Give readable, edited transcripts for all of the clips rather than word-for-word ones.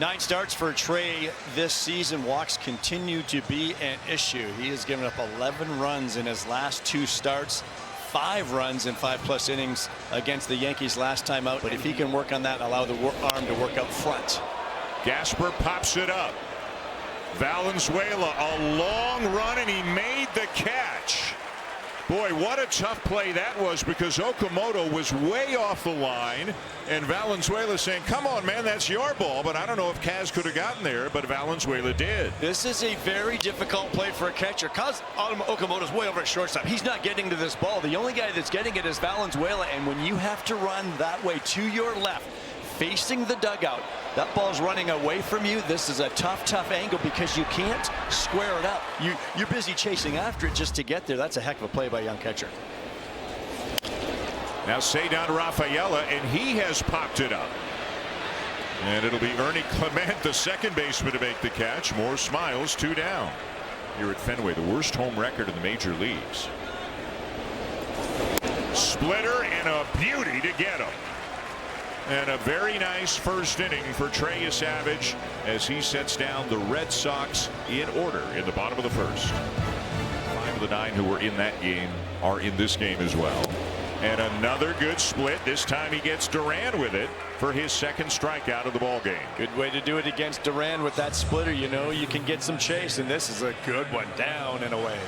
9 starts for Trey this season. Walks continue to be an issue. He has given up 11 runs in his last 2 starts, 5 runs in 5+ innings against the Yankees last time out. But if he can work on that, allow the arm to work out front. Gasper pops it up. Valenzuela, a long run, and he made the catch. Boy, what a tough play that was, because Okamoto was way off the line, and Valenzuela saying, come on, man, that's your ball. But I don't know if Kaz could have gotten there, but Valenzuela did. This is a very difficult play for a catcher. Cause Okamoto's way over at shortstop. He's not getting to this ball. The only guy that's getting it is Valenzuela, and when you have to run that way to your left, facing the dugout, that ball's running away from you. This is a tough angle because you can't square it up. You're busy chasing after it just to get there. That's a heck of a play by a young catcher. Now Cedar Rafaela, and he has popped it up. And it'll be Ernie Clement, the second baseman, to make the catch. More smiles, 2 down. Here at Fenway, the worst home record in the major leagues. Splitter and a beauty to get him. And a very nice first inning for Trey Yesavage as he sets down the Red Sox in order in the bottom of the first. 5 of the 9 who were in that game are in this game as well. And another good split. This time he gets Duran with it for his second strikeout of the ball game. Good way to do it against Duran with that splitter. You know you can get some chase, and this is a good one, down and away.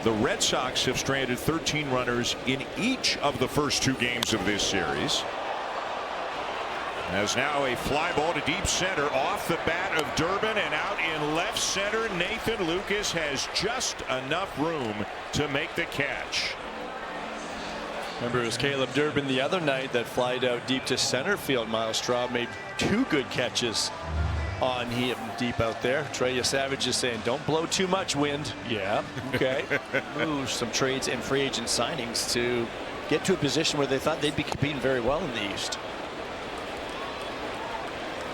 The Red Sox have stranded 13 runners in each of the first 2 games of this series. As now a fly ball to deep center off the bat of Durbin, and out in left center, Nathan Lucas has just enough room to make the catch. Remember, it was Caleb Durbin the other night that flied out deep to center field. Miles Straub made 2 good catches on him deep out there. Trey Yesavage is saying, don't blow too much wind. Yeah, okay. Ooh, some trades and free agent signings to get to a position where they thought they'd be competing very well in the East.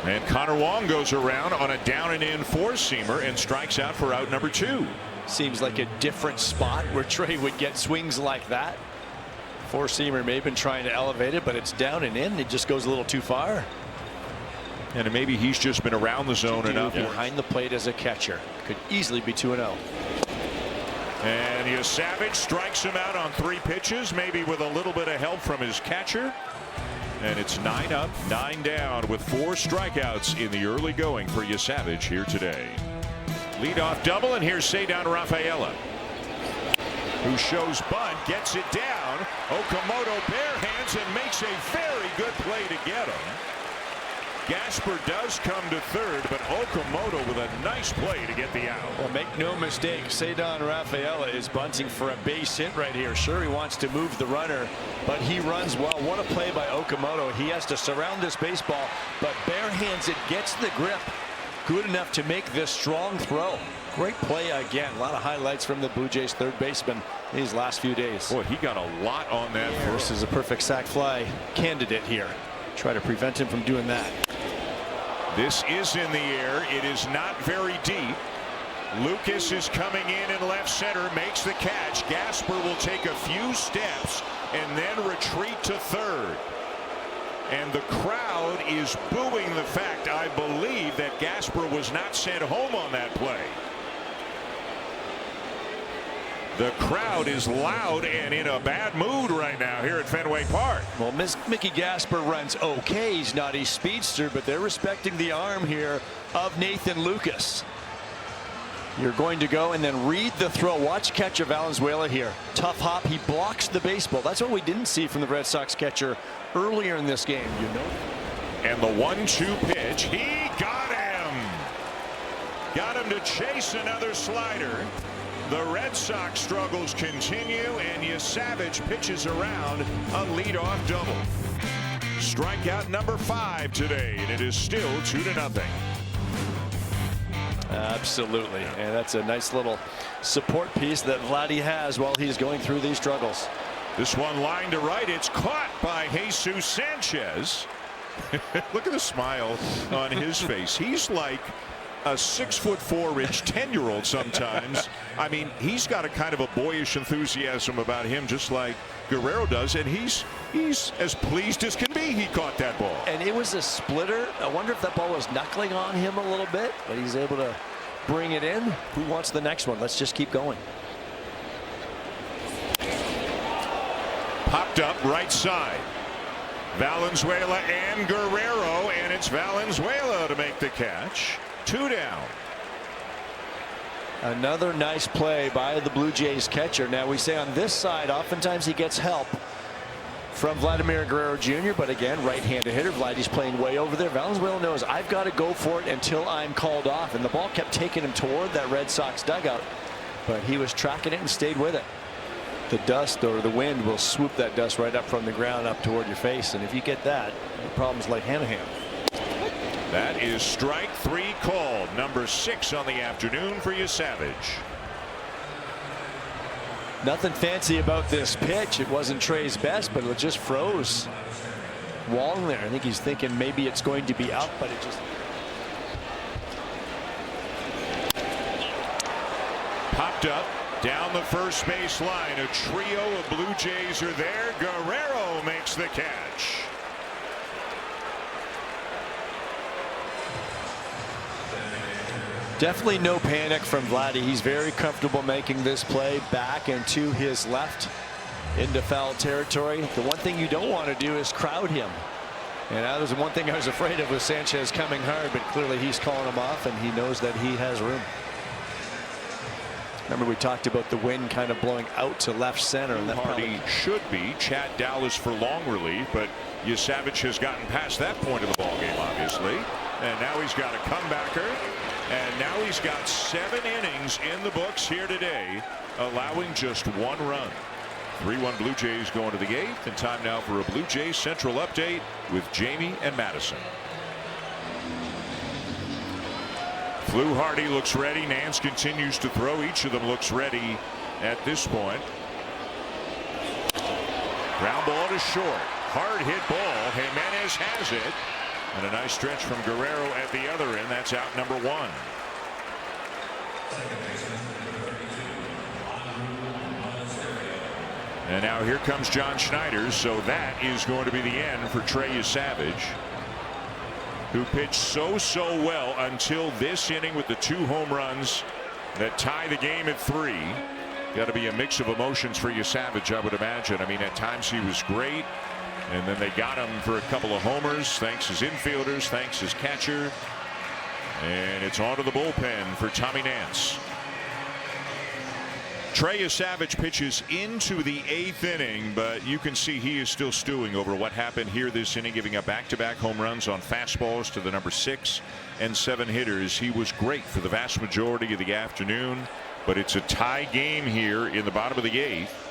And Connor Wong goes around on a down and in 4-seamer and strikes out for out number 2. Seems like a different spot where Trey would get swings like that. 4-seamer may have been trying to elevate it, but it's down and in. It just goes a little too far. And maybe he's just been around the zone enough. Behind the plate as a catcher. Could easily be 2-0. And Yesavage strikes him out on 3 pitches, maybe with a little bit of help from his catcher. And it's 9 up, 9 down with 4 strikeouts in the early going for Yesavage here today. Leadoff double, and here's Cedar Rafaela, who shows bunt, gets it down. Okamoto bare hands and makes a very good play to get him. Gasper does come to third, but Okamoto with a nice play to get the out. Well, make no mistake, Cedar Rafaela is bunting for a base hit right here. Sure, he wants to move the runner, but he runs well. What a play by Okamoto. He has to surround this baseball, but bare hands it, gets the grip good enough to make this strong throw. Great play again. A lot of highlights from the Blue Jays third baseman these last few days. Boy, he got a lot on that. This is a perfect sac fly candidate here. Try to prevent him from doing that. This is in the air. It is not very deep. Lucas is coming in left center, makes the catch. Gasper will take a few steps and then retreat to third. And the crowd is booing the fact, I believe, that Gasper was not sent home on that play. The crowd is loud and in a bad mood right now here at Fenway Park. Well, Mickey Gasper runs okay. He's not a speedster, but they're respecting the arm here of Nathan Lucas. You're going to go and then read the throw. Watch catcher Valenzuela here. Tough hop. He blocks the baseball. That's what we didn't see from the Red Sox catcher earlier in this game. You know. And the 1-2 pitch. He got him. Got him to chase another slider. The Red Sox struggles continue, and Yesavage pitches around a leadoff double. Strikeout number 5 today, and it is still 2-0. Absolutely, and that's a nice little support piece that Vladdy has while he's going through these struggles. This one line to right. It's caught by Jesus Sanchez. Look at the smile on his face. He's like a 6'4" 10-year-old sometimes. I mean, he's got a kind of a boyish enthusiasm about him, just like Guerrero does, and he's as pleased as can be he caught that ball. And it was a splitter. I wonder if that ball was knuckling on him a little bit, but he's able to bring it in. Who wants the next one? Let's just keep going. Popped up right side. Valenzuela and Guerrero, and it's Valenzuela to make the catch. 2 down. Another nice play by the Blue Jays catcher. Now we say on this side, oftentimes he gets help from Vladimir Guerrero Jr., but again, right-handed hitter. Vladdy's playing way over there. Valenzuela knows I've got to go for it until I'm called off, and the ball kept taking him toward that Red Sox dugout, but he was tracking it and stayed with it. The dust or the wind will swoop that dust right up from the ground up toward your face, and if you get that, the problem's like Hanahan. That is strike 3 called. Number 6 on the afternoon for Yesavage. Nothing fancy about this pitch. It wasn't Trey's best, but it just froze. Walling there. I think he's thinking maybe it's going to be up, but it just Popped up down the first base line. A trio of Blue Jays are there. Guerrero makes the catch. definitely no panic from Vladdy. He's very comfortable making this play back and to his left into foul territory. The one thing you don't want to do is crowd him. And that was the one thing I was afraid of with Sanchez coming hard, but clearly he's calling him off and he knows that he has room. Remember we talked about the wind kind of blowing out to left center. And that Hardy should be Chad Dallas for long relief, but Yesavage has gotten past that point of the ballgame, obviously. And now he's got a comebacker. And now he's got 7 innings in the books here today, allowing just 1 run. 3-1 Blue Jays going to the 8th, and time now for a Blue Jays Central update with Jamie and Madison. Flew Hardy looks ready. Nance continues to throw. Each of them looks ready at this point. Ground ball to short. Hard hit ball. Jimenez has it. And a nice stretch from Guerrero at the other end. That's out number 1. And now here comes John Schneider. So that is going to be the end for Trey Yesavage, who pitched so well until this inning with the 2 home runs that tie the game at 3. Got to be a mix of emotions for Yesavage, I would imagine. I mean, at times he was great, and then they got him for a couple of homers, thanks his infielders, thanks his catcher. And it's on to the bullpen for Tommy Nance. Trey Yesavage pitches into the 8th inning, but you can see he is still stewing over what happened here this inning, giving up back-to-back home runs on fastballs to the number 6 and 7 hitters. He was great for the vast majority of the afternoon, but it's a tie game here in the bottom of the 8th.